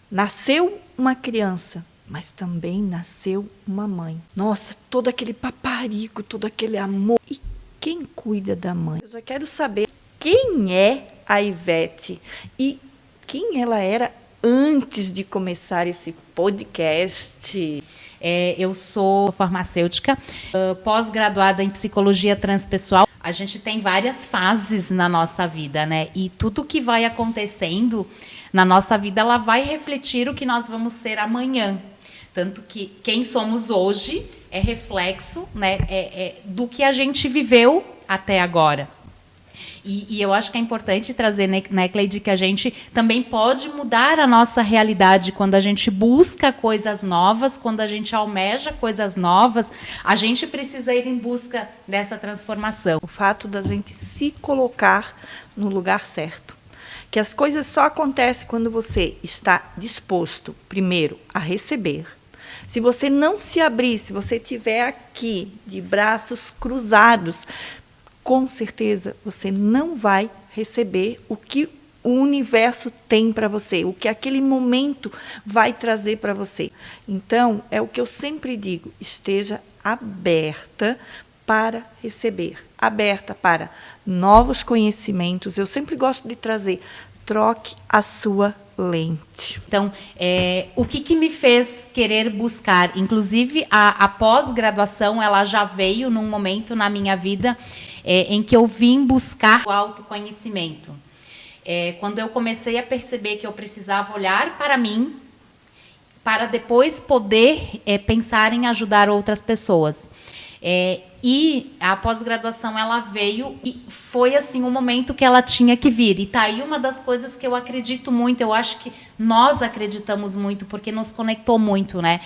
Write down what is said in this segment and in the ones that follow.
Nasceu uma criança, mas também nasceu uma mãe. Nossa, todo aquele paparico, todo aquele amor. E quem cuida da mãe? Eu já quero saber quem é a Ivete e quem ela era antes de começar esse podcast. Eu sou farmacêutica, pós-graduada em psicologia transpessoal. A gente tem várias fases na nossa vida, né? E tudo que vai acontecendo na nossa vida, ela vai refletir o que nós vamos ser amanhã. Tanto que quem somos hoje é reflexo, né, do que a gente viveu até agora. E eu acho que é importante trazer, né, Cleide, que a gente também pode mudar a nossa realidade quando a gente busca coisas novas, quando a gente almeja coisas novas, a gente precisa ir em busca dessa transformação. O fato da gente se colocar no lugar certo. Que as coisas só acontecem quando você está disposto, primeiro, a receber. Se você não se abrir, se você estiver aqui de braços cruzados, com certeza você não vai receber o que o universo tem para você, o que aquele momento vai trazer para você. Então, é o que eu sempre digo, esteja aberta para receber, aberta para novos conhecimentos. Eu sempre gosto de trazer, troque a sua lente. Então, o que me fez querer buscar? Inclusive, a pós-graduação, ela já veio num momento na minha vida em que eu vim buscar o autoconhecimento. Quando eu comecei a perceber que eu precisava olhar para mim, para depois poder pensar em ajudar outras pessoas. E a pós-graduação, ela veio e foi assim um momento que ela tinha que vir. E está aí uma das coisas que eu acredito muito, eu acho que nós acreditamos muito, porque nos conectou muito, né?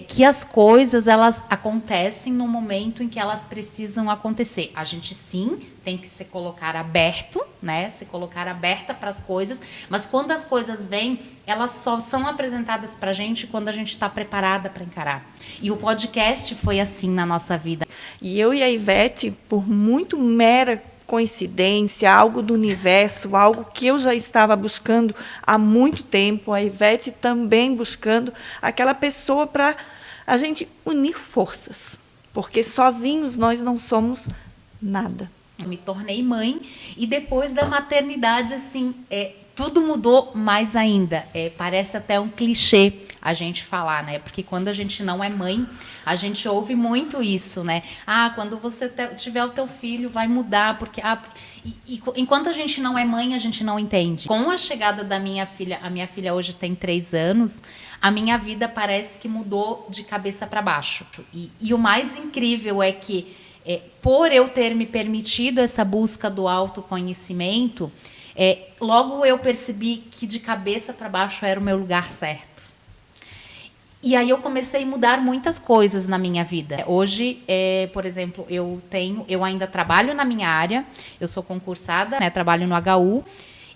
Que as coisas, elas acontecem no momento em que elas precisam acontecer. A gente, sim, tem que se colocar aberto, né? Se colocar aberta para as coisas, mas quando as coisas vêm, elas só são apresentadas para a gente quando a gente está preparada para encarar. E o podcast foi assim na nossa vida. E eu e a Ivete, por muito mera coincidência, algo do universo, algo que eu já estava buscando há muito tempo, a Ivete também buscando aquela pessoa para a gente unir forças, porque sozinhos nós não somos nada. Eu me tornei mãe e depois da maternidade, assim, tudo mudou mais ainda. Parece até um clichê a gente falar, né? Porque quando a gente não é mãe, a gente ouve muito isso, né? Quando você tiver o teu filho, vai mudar, porque... enquanto a gente não é mãe, a gente não entende. Com a chegada da minha filha, a minha filha hoje tem 3 anos, a minha vida parece que mudou de cabeça para baixo. E o mais incrível é que, por eu ter me permitido essa busca do autoconhecimento, logo eu percebi que de cabeça para baixo era o meu lugar certo. E aí eu comecei a mudar muitas coisas na minha vida. Hoje, por exemplo, eu ainda trabalho na minha área, eu sou concursada, né, trabalho no HU,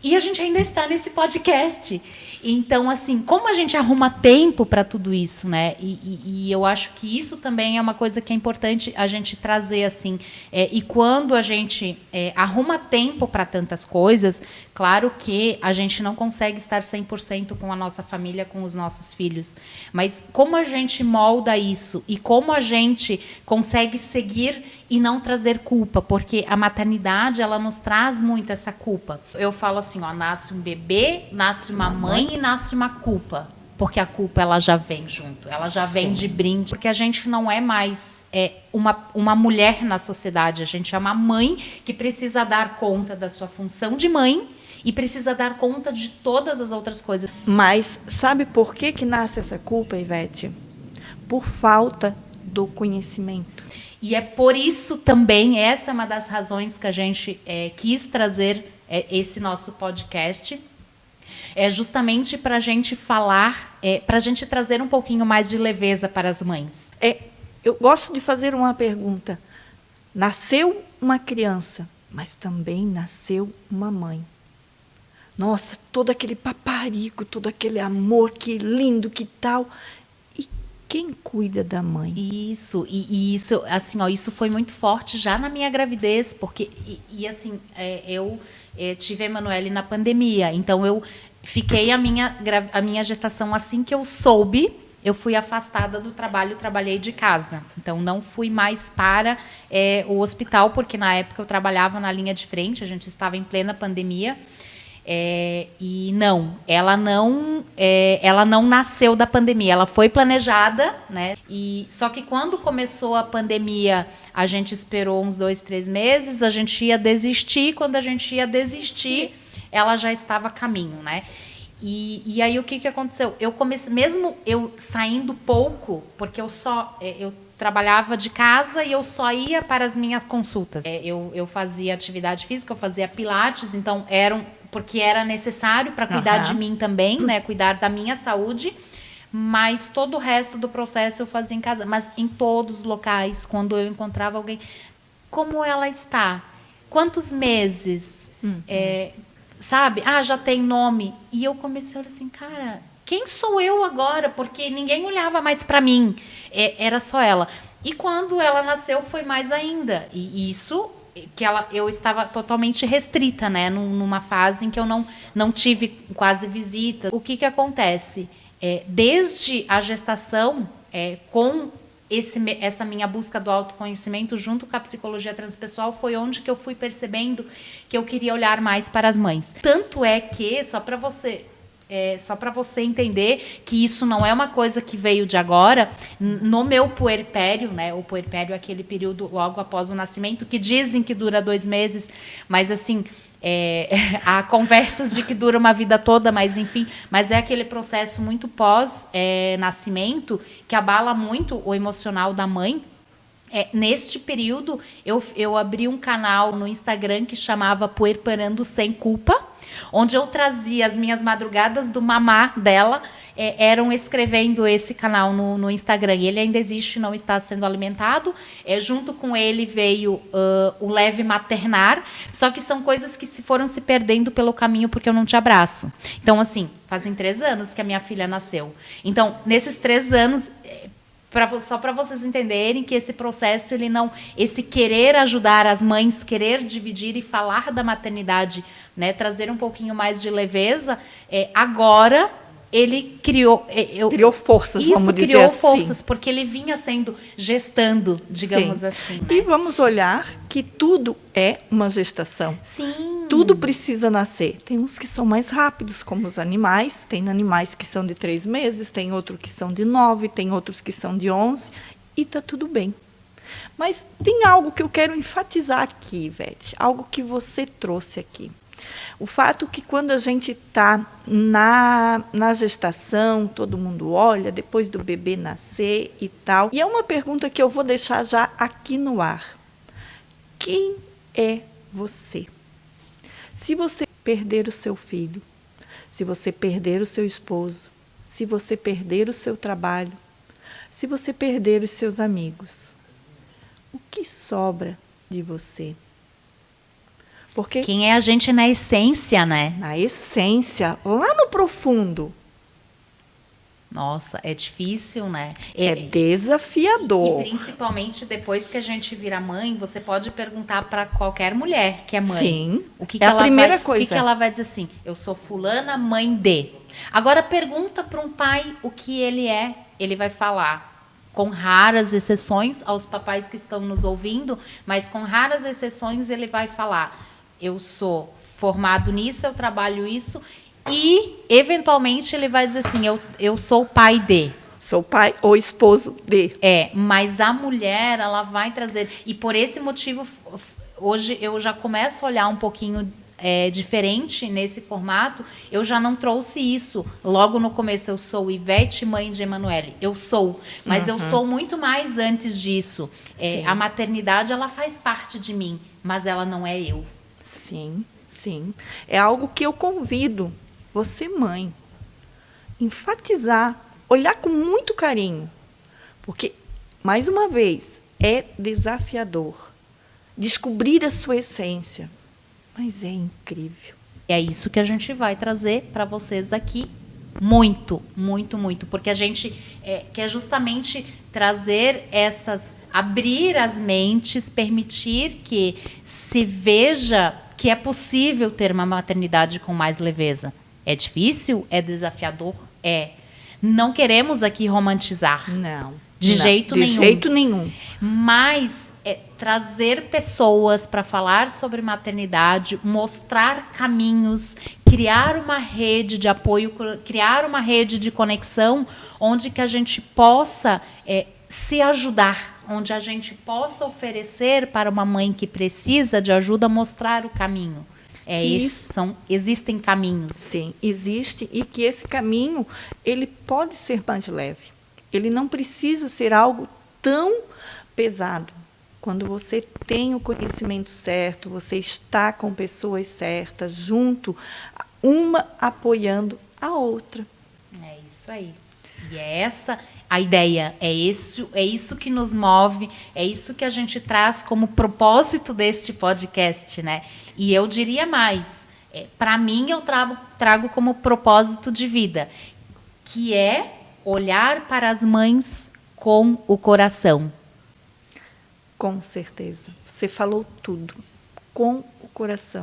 e a gente ainda está nesse podcast. Então, assim, como a gente arruma tempo para tudo isso, né? E eu acho que isso também é uma coisa que é importante a gente trazer, assim. E quando a gente arruma tempo para tantas coisas, claro que a gente não consegue estar 100% com a nossa família, com os nossos filhos. Mas como a gente molda isso e como a gente consegue seguir e não trazer culpa, porque a maternidade, ela nos traz muito essa culpa. Eu falo assim, nasce um bebê, nasce uma mãe e nasce uma culpa, porque a culpa, ela já vem junto, ela já vem de brinde, porque a gente não é mais uma mulher na sociedade, a gente é uma mãe que precisa dar conta da sua função de mãe e precisa dar conta de todas as outras coisas. Mas sabe por que nasce essa culpa, Ivete? Por falta do conhecimento. E é por isso também, essa é uma das razões que a gente quis trazer esse nosso podcast, justamente para a gente falar, para a gente trazer um pouquinho mais de leveza para as mães. Eu gosto de fazer uma pergunta. Nasceu uma criança, mas também nasceu uma mãe. Nossa, todo aquele paparico, todo aquele amor, que lindo, que tal... Quem cuida da mãe? Isso, e isso, assim, isso foi muito forte já na minha gravidez, porque, assim, eu tive a Emanuele na pandemia, então fiquei a minha gestação assim que eu soube. Eu fui afastada do trabalho, trabalhei de casa. Então, não fui mais para o hospital, porque na época eu trabalhava na linha de frente, a gente estava em plena pandemia. E ela não nasceu da pandemia, ela foi planejada, né? Só que quando começou a pandemia, a gente esperou uns 2, 3 meses, a gente ia desistir, quando a gente ia desistir, ela já estava a caminho, né? E aí o que aconteceu? Eu comecei, mesmo eu saindo pouco, porque eu trabalhava de casa e eu só ia para as minhas consultas. Eu fazia atividade física, eu fazia pilates, então porque era necessário para cuidar de mim também, né? Cuidar da minha saúde, mas todo o resto do processo eu fazia em casa. Mas em todos os locais, quando eu encontrava alguém, como ela está? Quantos meses? Sabe? Já tem nome. E eu comecei a olhar assim, cara, quem sou eu agora? Porque ninguém olhava mais para mim. Era só ela. E quando ela nasceu, foi mais ainda. E isso, eu estava totalmente restrita, né? Numa fase em que eu não tive quase visita. O que acontece? Desde a gestação, com essa minha busca do autoconhecimento junto com a psicologia transpessoal, foi onde que eu fui percebendo que eu queria olhar mais para as mães. Tanto é que, só para você entender que isso não é uma coisa que veio de agora, no meu puerpério, né? O puerpério é aquele período logo após o nascimento, que dizem que dura 2 meses, mas assim, há conversas de que dura uma vida toda, mas enfim, mas é aquele processo muito pós-nascimento que abala muito o emocional da mãe. Neste período, eu abri um canal no Instagram que chamava Puerperando Sem Culpa, onde eu trazia as minhas madrugadas do mamá dela, eram escrevendo esse canal no Instagram. E ele ainda existe, não está sendo alimentado. Junto com ele veio o Leve Maternar, só que são coisas que foram se perdendo pelo caminho porque eu não te abraço. Então, assim, fazem 3 anos que a minha filha nasceu. Então, nesses 3 anos... só para vocês entenderem que esse processo, esse querer ajudar as mães, querer dividir e falar da maternidade, né, trazer um pouquinho mais de leveza, agora ele criou forças, vamos dizer assim. Isso, criou forças, porque ele vinha gestando, digamos assim. Né? E vamos olhar que tudo é uma gestação. Sim. Tudo precisa nascer. Tem uns que são mais rápidos, como os animais. Tem animais que são de 3 meses, tem outros que são de 9, tem outros que são de 11. E está tudo bem. Mas tem algo que eu quero enfatizar aqui, Ivete. Algo que você trouxe aqui. O fato que quando a gente está na gestação, todo mundo olha, depois do bebê nascer e tal. E é uma pergunta que eu vou deixar já aqui no ar. Quem é você? Se você perder o seu filho, se você perder o seu esposo, se você perder o seu trabalho, se você perder os seus amigos, o que sobra de você? Porque quem é a gente na essência, né? Na essência, lá no profundo. Nossa, é difícil, né? É desafiador. E principalmente depois que a gente vira mãe, você pode perguntar para qualquer mulher que é mãe. Sim, o que é a primeira coisa. O que ela vai dizer assim? Eu sou fulana, mãe de. Agora pergunta para um pai o que ele é. Ele vai falar, com raras exceções aos papais que estão nos ouvindo, mas com raras exceções ele vai falar, eu sou formado nisso, eu trabalho isso, e eventualmente ele vai dizer assim, eu sou pai de. Sou pai ou esposo de. Mas a mulher, ela vai trazer, e por esse motivo, hoje eu já começo a olhar um pouquinho diferente nesse formato. Eu já não trouxe isso logo no começo. Eu sou Ivete, mãe de Emanuele. Eu sou, mas eu sou muito mais antes disso. A maternidade, ela faz parte de mim, mas ela não é eu. Sim, sim. É algo que eu convido você, mãe, enfatizar, olhar com muito carinho, porque, mais uma vez, é desafiador descobrir a sua essência. Mas é incrível. É isso que a gente vai trazer para vocês aqui. Muito, muito, muito. Porque a gente quer justamente trazer abrir as mentes, permitir que se veja que é possível ter uma maternidade com mais leveza. É difícil? É desafiador? É. Não queremos aqui romantizar. Não. De não, jeito nenhum. De jeito nenhum. Mas trazer pessoas para falar sobre maternidade, mostrar caminhos, criar uma rede de apoio, criar uma rede de conexão, onde que a gente possa se ajudar, onde a gente possa oferecer para uma mãe que precisa de ajuda, mostrar o caminho. Existem caminhos. Sim, existe, e que esse caminho ele pode ser mais leve. Ele não precisa ser algo tão pesado. Quando você tem o conhecimento certo, você está com pessoas certas, junto, uma apoiando a outra. É isso aí. E é essa a ideia, é isso que nos move, é isso que a gente traz como propósito deste podcast, né? E eu diria mais, para mim eu trago como propósito de vida, que é olhar para as mães com o coração. Com certeza. Você falou tudo. Com o coração.